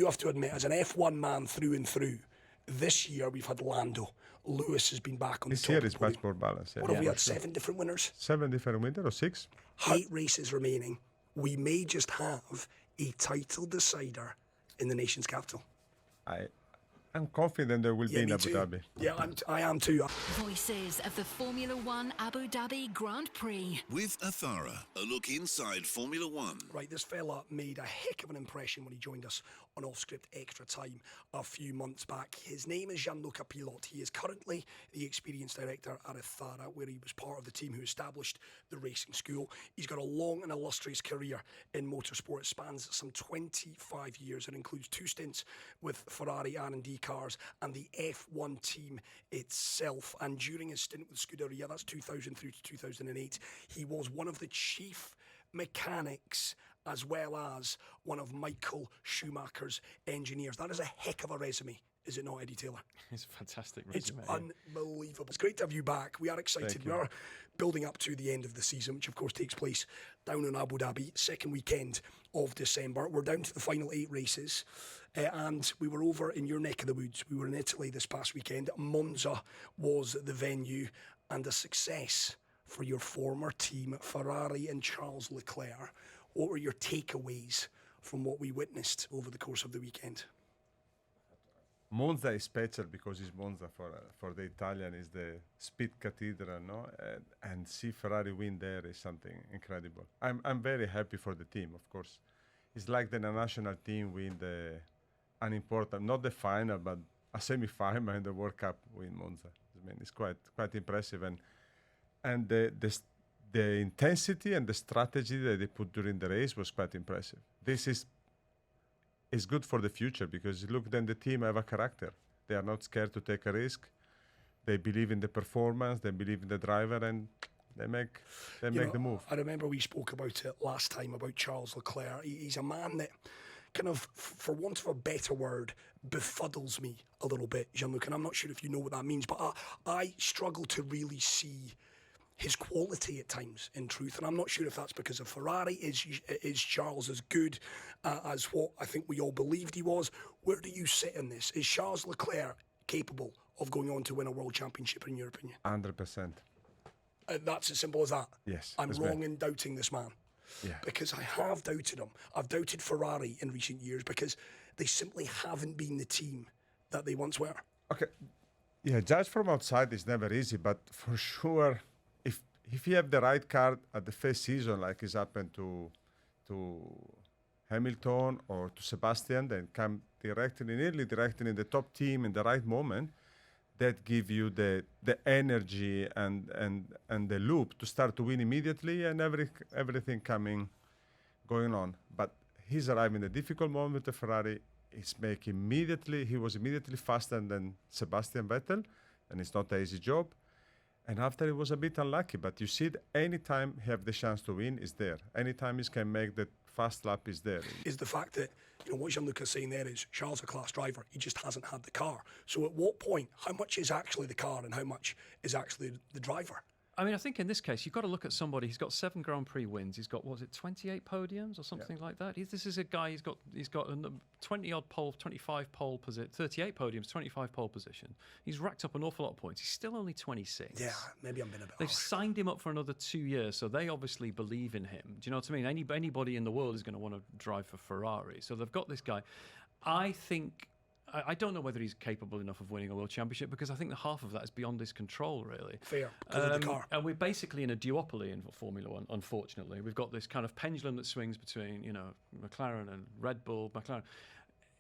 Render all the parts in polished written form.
do have to admit, as an F1 man through and through, this year we've had Lando. Lewis has been back on the top. This year is much more balanced. What have we had? 7 different winners? 7 different winners or 6? 8 races remaining. We may just have a title decider in the nation's capital. I'm confident there will be in Abu Dhabi. Yeah, I am too. Voices of the Formula One Abu Dhabi Grand Prix. With Athara, a look inside Formula One. Right, this fella made a heck of an impression when he joined us on Off-Script Extra Time a few months back. His name is Gianluca. He is currently the Experience Director at Etihad, where he was part of the team who established the racing school. He's got a long and illustrious career in motorsport. It spans some 25 years and includes 2 stints with Ferrari R&D cars and the F1 team itself. And during his stint with Scuderia, that's 2000 through to 2008, he was one of the chief mechanics as well as one of Michael Schumacher's engineers. That is a heck of a resume, is it not, Eddie Taylor? It's a fantastic resume. It's unbelievable. It's great to have you back. We are excited. We are building up to the end of the season, which of course takes place down in Abu Dhabi, second weekend of December. We're down to the final 8 races, and we were over in your neck of the woods. We were in Italy this past weekend. Monza was the venue, and a success for your former team, Ferrari and Charles Leclerc. What were your takeaways from what we witnessed over the course of the weekend? Monza is special because it's Monza for the Italian, is the speed cathedral, no? And see Ferrari win there is something incredible. I'm very happy for the team, of course. It's like the national team win the unimportant, not the final, but a semi-final in the World Cup win Monza. I mean, it's quite impressive, and the intensity and the strategy that they put during the race was quite impressive. This is good for the future because look, then the team have a character. They are not scared to take a risk. They believe in the performance. They believe in the driver, and they make the move. I remember we spoke about it last time about Charles Leclerc. He's a man that kind of, for want of a better word, befuddles me a little bit, Gianluca. And I'm not sure if you know what that means, but I struggle to really see his quality at times, in truth, and I'm not sure if that's because of Ferrari. Is Charles as good as what I think we all believed he was? Where do you sit in this? Is Charles Leclerc capable of going on to win a world championship, in your opinion? 100%. That's as simple as that? Yes. I'm wrong in doubting this man. Yeah. Because I have doubted him. I've doubted Ferrari in recent years because they simply haven't been the team that they once were. Okay. Yeah, judge from outside is never easy, but for sure, if you have the right car at the first season, like it's happened to Hamilton or to Sebastian, then come nearly directly in the top team in the right moment, that give you the energy and the loop to start to win immediately, and everything going on. But he's arriving in a difficult moment with the Ferrari. He was immediately faster than Sebastian Vettel, and it's not an easy job. And after it was a bit unlucky, but you see, anytime he have the chance to win, is there. Anytime he can make the fast lap, is there. Is the fact that, what Gianluca's saying there is, Charles a class driver, he just hasn't had the car. So at what point, how much is actually the car and how much is actually the driver? I mean, I think in this case, you've got to look at somebody. He's got 7 Grand Prix wins. He's got, 28 podiums or something like that? This is a guy, he's got 20-odd pole, 25 pole position, 38 podiums, 25 pole position. He's racked up an awful lot of points. He's still only 26. Yeah, maybe I'm being a bit They've harsh. signed him up for another 2 years, so they obviously believe in him. Do you know what I mean? Anybody in the world is going to want to drive for Ferrari. So they've got this guy. I don't know whether he's capable enough of winning a world championship because I think the half of that is beyond his control, really. Fair, because of the car. And we're basically in a duopoly in Formula One, unfortunately. We've got this kind of pendulum that swings between, McLaren and Red Bull, McLaren.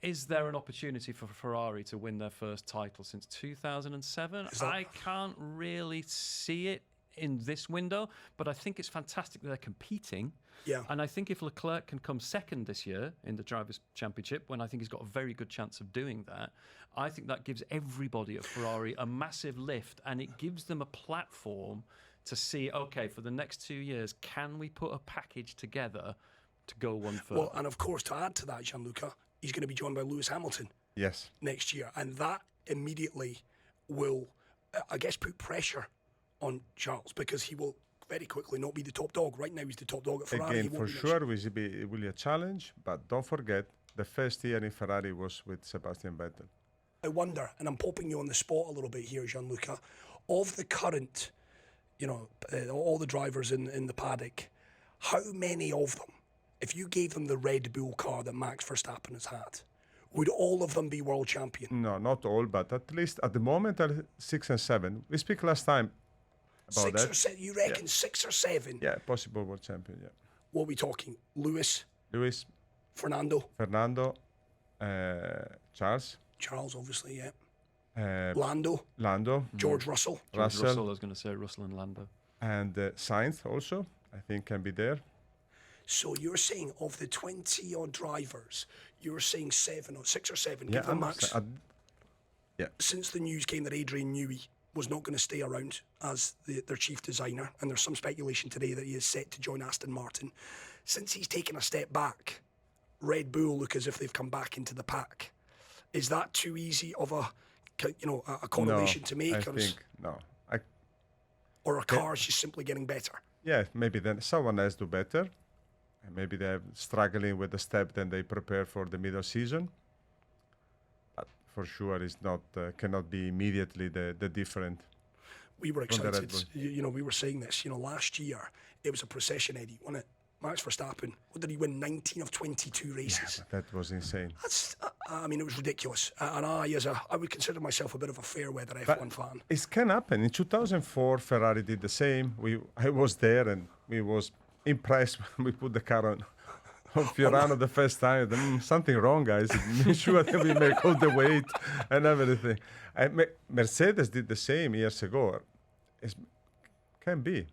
Is there an opportunity for Ferrari to win their first title since 2007? I can't really see it in this window, but I think it's fantastic that they're competing. Yeah. And I think if Leclerc can come second this year in the Drivers' Championship, when I think he's got a very good chance of doing that, I think that gives everybody at Ferrari a massive lift, and it gives them a platform to see, okay, for the next 2 years, can we put a package together to go one further? Well, and of course, to add to that, Gianluca, he's going to be joined by Lewis Hamilton next year, and that immediately will, I guess, put pressure on Charles, because he will very quickly not be the top dog. Right now he's the top dog at Ferrari. Again, for sure, it will be a challenge, but don't forget, The first year in Ferrari was with Sebastian Vettel. I wonder, and I'm popping you on the spot a little bit here, Gianluca, of the current, all the drivers in the paddock, how many of them, if you gave them the Red Bull car that Max Verstappen has had, would all of them be world champion? No, not all, but at least at the moment, 6 and 7. We speak last time about Six that. or seven? You reckon 6 or 7? Yeah, possible world champion. Yeah, What are we talking? Lewis, Fernando, Charles, obviously, yeah. Lando, George Russell. Russell, I was going to say Russell and Lando. and Sainz also. I think can be there. So you're saying of the 20 odd drivers, you're saying 6 or 7. Yeah, Give them Max. yeah. Since the news came that Adrian Newey was not going to stay around as their chief designer, and there's some speculation today that he is set to join Aston Martin, since he's taken a step back, Red Bull look as if they've come back into the pack. Is that too easy of a correlation to make? I think no. Or are cars just simply getting better? Yeah, maybe then someone else do better. And maybe they're struggling with the step, then they prepare for the middle season. But for sure, it's not cannot be immediately the different. We were from the Red excited. Bull. We were saying this. Last year it was a procession, Eddie, wasn't it? Max Verstappen, what did he win? 19 of 22 races. Yeah, that was insane. That's, it was ridiculous. And I would consider myself a bit of a fair weather F1 fan. It can happen. In 2004, Ferrari did the same. I was there and we was impressed when we put the car on Fiorano the first time. Something wrong, guys. Make sure that we make all the weight and everything. Mercedes did the same years ago. Can be.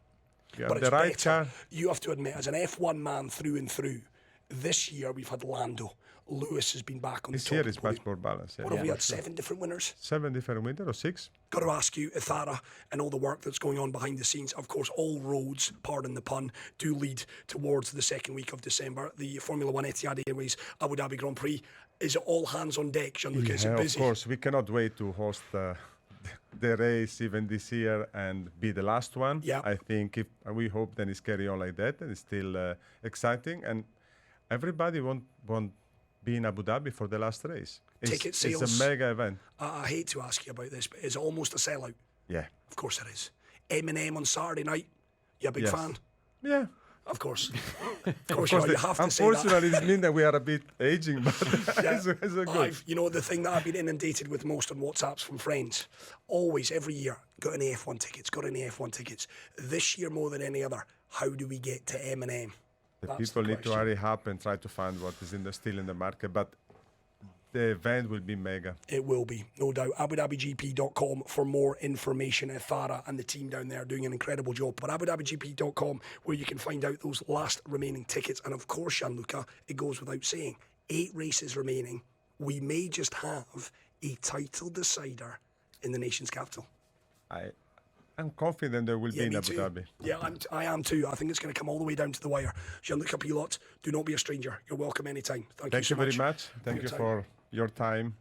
You But have it's the right better. car. You have to admit, as an F1 man through and through, this year we've had Lando. Lewis has been back on This the top. year of is the podium. much more balanced. What have we for had? sure. 7 different winners? 7 different winners or 6? Got to ask you, Ithara, and all the work that's going on behind the scenes. Of course, all roads, pardon the pun, do lead towards the second week of December. The Formula One Etihad Airways Abu Dhabi Grand Prix. Is it all hands on deck, Gianluca? Is it Yeah, busy? of course. We cannot wait to host the race even this year and be the last one. Yeah. I think we hope then it's carry on like that and it's still exciting and everybody won't be in Abu Dhabi for the last race. Ticket sales. It's a mega event. I hate to ask you about this, but is it almost a sellout? Yeah. Of course it is. Eminem on Saturday night. You a big Yes. fan? Yeah. Of course. Of course, you have to say that. Unfortunately, it means that we are a bit aging, but it's a good. The thing that I've been inundated with most on WhatsApps from friends, always, every year, got any F1 tickets. This year more than any other, how do we get to Eminem? The That's people the need to question. hurry up and try to find what is still in the market, but the event will be mega. It will be, no doubt. AbuDhabiGP.com for more information. Ithara and the team down there are doing an incredible job. But AbuDhabiGP.com, where you can find out those last remaining tickets. And of course, Gianluca, it goes without saying, 8 races remaining. We may just have a title decider in the nation's capital. I'm confident there will be in me Abu too. Dhabi. Yeah, I am too. I think it's going to come all the way down to the wire. Gianluca Pilot, do not be a stranger. You're welcome anytime. Thank you so very much. much. Thank your you time. for your time